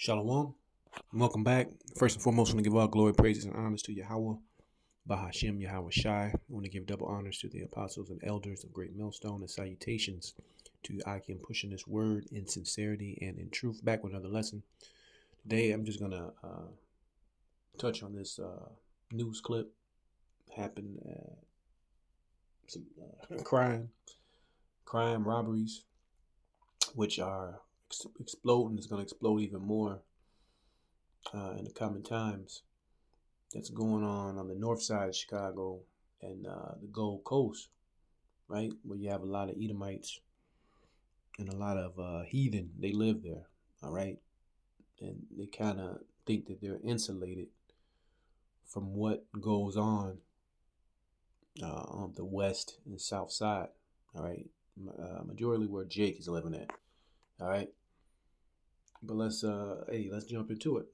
Shalom. Welcome back. First and foremost, I want to give all glory, praises, and honors to Yahweh, Bahashem, Yahweh Shai. I want to give double honors to the apostles and elders of Great Millstone and salutations to Akim pushing this word in sincerity and in truth. Back with another lesson. Today, I'm just going to touch on this news clip. Happened some crime robberies, which are exploding. It's going to explode even more in the coming times. That's going on the north side of Chicago and the Gold Coast, right? Where you have a lot of Edomites and a lot of heathen. They live there, all right? And they kind of think that they're insulated from what goes on the west and south side, all right? Majority where Jake is living at, all right? But let's jump into it.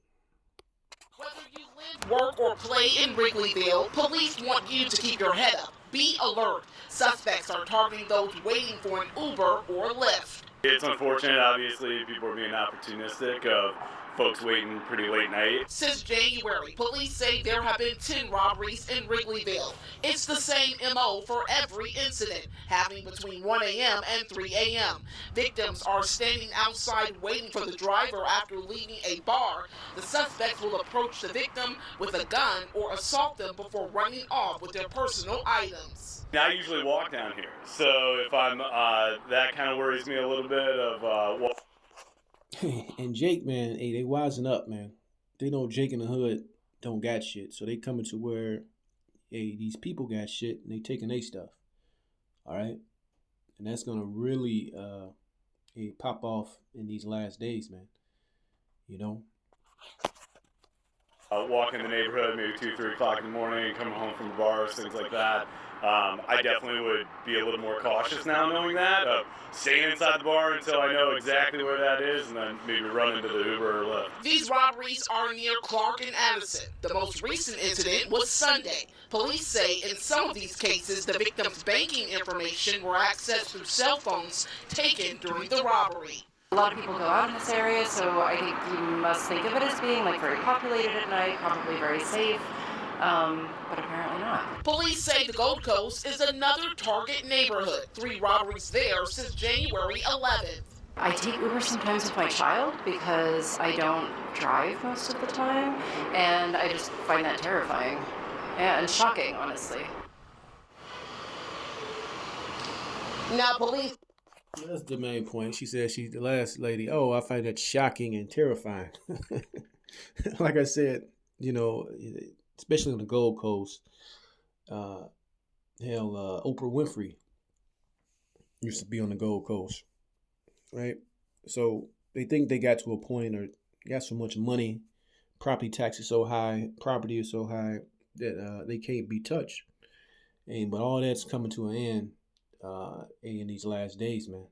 Whether you live, work, or play in Wrigleyville, police want you to keep your head up. Be alert. Suspects are targeting those waiting for an Uber or Lyft. It's unfortunate, obviously, people are being opportunistic of folks waiting pretty late night. Since January, police say there have been 10 robberies in Wrigleyville. It's the same MO for every incident, happening between 1 a.m. and 3 a.m. Victims are standing outside waiting for the driver after leaving a bar. The suspects will approach the victim with a gun or assault them before running off with their personal items. I usually walk down here, so if I'm, that kind of worries me a little bit of, And Jake, man, hey, they wising up, man. They know Jake in the hood don't got shit, so they coming to where, hey, these people got shit and they taking their stuff, all right? And that's gonna really pop off in these last days, man. You know. Walking the neighborhood, maybe 2, 3 o'clock in the morning, coming home from the bars, things like that. I definitely would be a little more cautious now knowing that, staying inside the bar until I know exactly where that is, and then maybe run into the Uber or Lyft. These robberies are near Clark and Addison. The most recent incident was Sunday. Police say in some of these cases, the victim's banking information were accessed through cell phones taken during the robbery. A lot of people go out in this area, so I think you must think of it as being very populated at night, probably very safe, but apparently not. Police say the Gold Coast is another target neighborhood. 3 robberies there since January 11th. I take Uber sometimes with my child because I don't drive most of the time, and I just find that terrifying and shocking, honestly. Now police... That's the main point. She said she's the last lady. Oh, I find that shocking and terrifying. Like I said, you know, especially on the Gold Coast, Oprah Winfrey used to be on the Gold Coast, right? So they think they got to a point or got so much money, property tax is so high, property is so high that they can't be touched. But all that's coming to an end in these last days, man.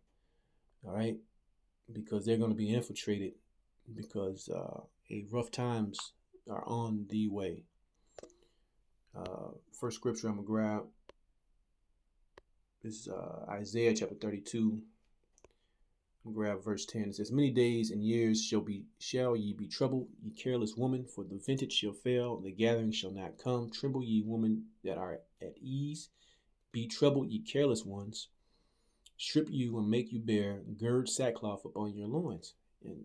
All right, because they're going to be infiltrated because rough times are on the way. First scripture I'm gonna grab is Isaiah chapter 32. I'm gonna grab verse 10. It says, "Many days and years shall ye be troubled, ye careless woman, for the vintage shall fail, the gathering shall not come. Tremble, ye women that are at ease. Be troubled, ye careless ones. Strip you and make you bare. Gird sackcloth upon your loins." And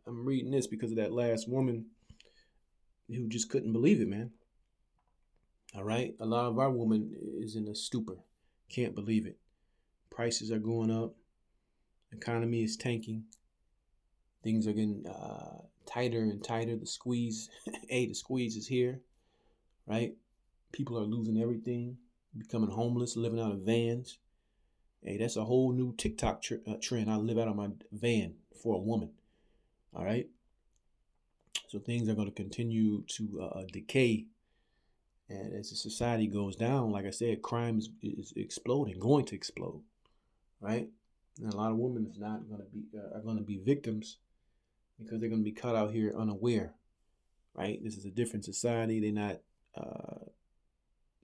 I'm reading this because of that last woman who just couldn't believe it, man. All right. A lot of our women is in a stupor. Can't believe it. Prices are going up. Economy is tanking. Things are getting tighter and tighter. The squeeze, the squeeze is here, right? People are losing everything, becoming homeless, living out of vans. Hey, that's a whole new TikTok trend. I live out of my van for a woman. All right. So things are going to continue to decay. And as the society goes down, like I said, crime is exploding, going to explode. Right. And a lot of women are going to be victims because they're going to be caught out here unaware. Right. This is a different society. They're not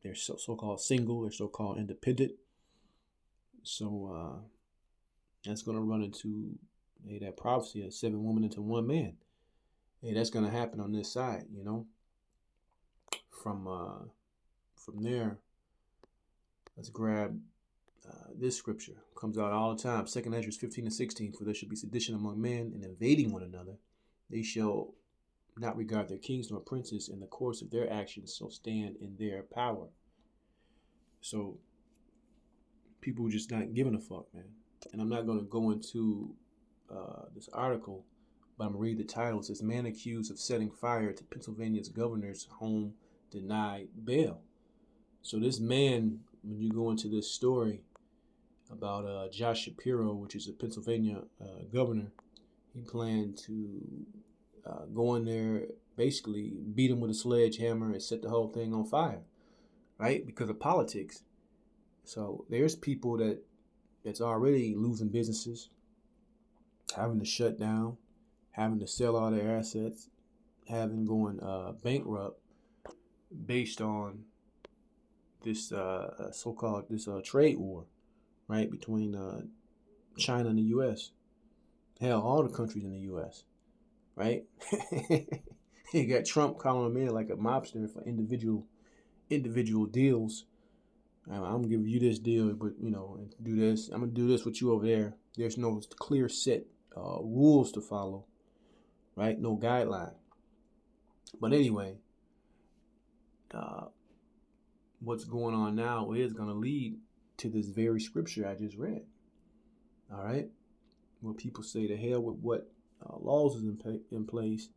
they're so-called single. They're so-called independent. So that's going to run into that prophecy of 7 women into 1 man. Hey, that's gonna happen on this side, you know. From there, let's grab this scripture. Comes out all the time. 2 Ezra 15-16. For there shall be sedition among men, and invading one another. They shall not regard their kings nor princes, and the course of their actions shall stand in their power. So people just not giving a fuck, man. And I'm not going to go into this article, but I'm going to read the title. It says, man accused of setting fire to Pennsylvania's governor's home denied bail. So this man, when you go into this story about Josh Shapiro, which is a Pennsylvania governor, he planned to go in there, basically beat him with a sledgehammer and set the whole thing on fire, right? Because of politics. So there's people that's already losing businesses, having to shut down, having to sell all their assets, having going bankrupt based on this so-called trade war, right, between China and the U.S. Hell, all the countries in the U.S., right? You got Trump calling him in like a mobster for individual deals. I'm gonna give you this deal, but do this. I'm gonna do this with you over there. There's no clear set rules to follow, right? No guideline. But anyway, what's going on now is gonna lead to this very scripture I just read. All right, where people say to hell with what laws is in place.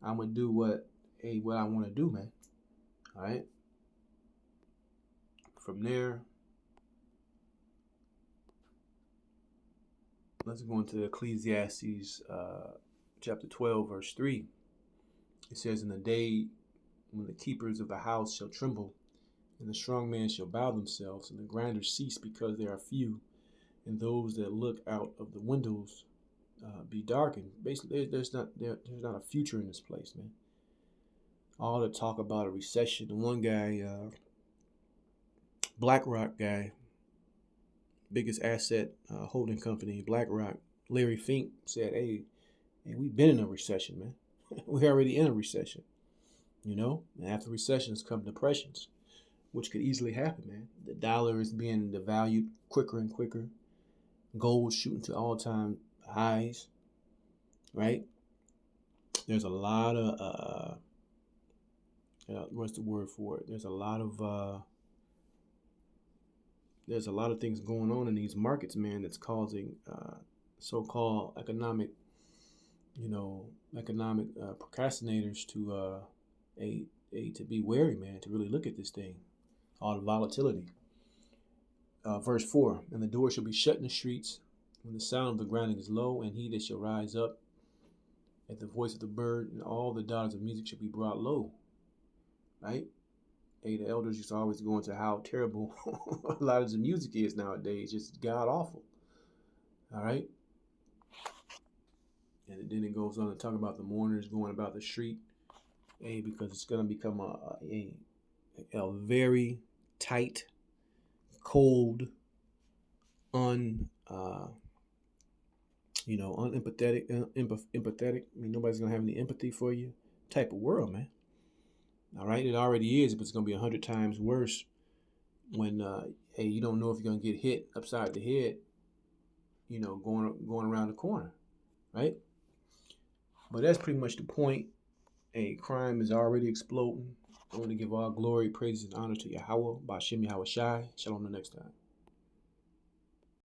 I'm gonna do what I want to do, man. All right. From there, let's go into Ecclesiastes chapter 12, verse 3. It says, in the day when the keepers of the house shall tremble, and the strong men shall bow themselves, and the grinders cease because they are few, and those that look out of the windows be darkened. Basically, there's not a future in this place, man. All the talk about a recession. The one guy, BlackRock guy, biggest asset holding company, BlackRock, Larry Fink, said, hey, we've been in a recession, man. We're already in a recession, and after recessions come depressions, which could easily happen, man. The dollar is being devalued quicker and quicker. Gold shooting to all-time highs, right? There's a lot of what's the word for it? There's a lot of things going on in these markets, man, that's causing so-called economic procrastinators to be wary, man, to really look at this thing, all the volatility. Verse 4, and the door shall be shut in the streets when the sound of the grinding is low, and he that shall rise up at the voice of the bird, and all the daughters of music shall be brought low. Right? Hey, the elders used to always go into how terrible a lot of the music is nowadays, just god awful. All right? And then it goes on to talk about the mourners going about the street, because it's going to become a very tight, cold, unempathetic, empathetic. I mean, nobody's gonna have any empathy for you type of world, man. All right, it already is, but it's gonna be 100 times worse when you don't know if you're gonna get hit upside the head, going around the corner, right? But that's pretty much the point. Crime is already exploding. I want to give all glory, praise, and honor to Yahweh, Ba'ashem Yahweh Shai. Shalom the next time.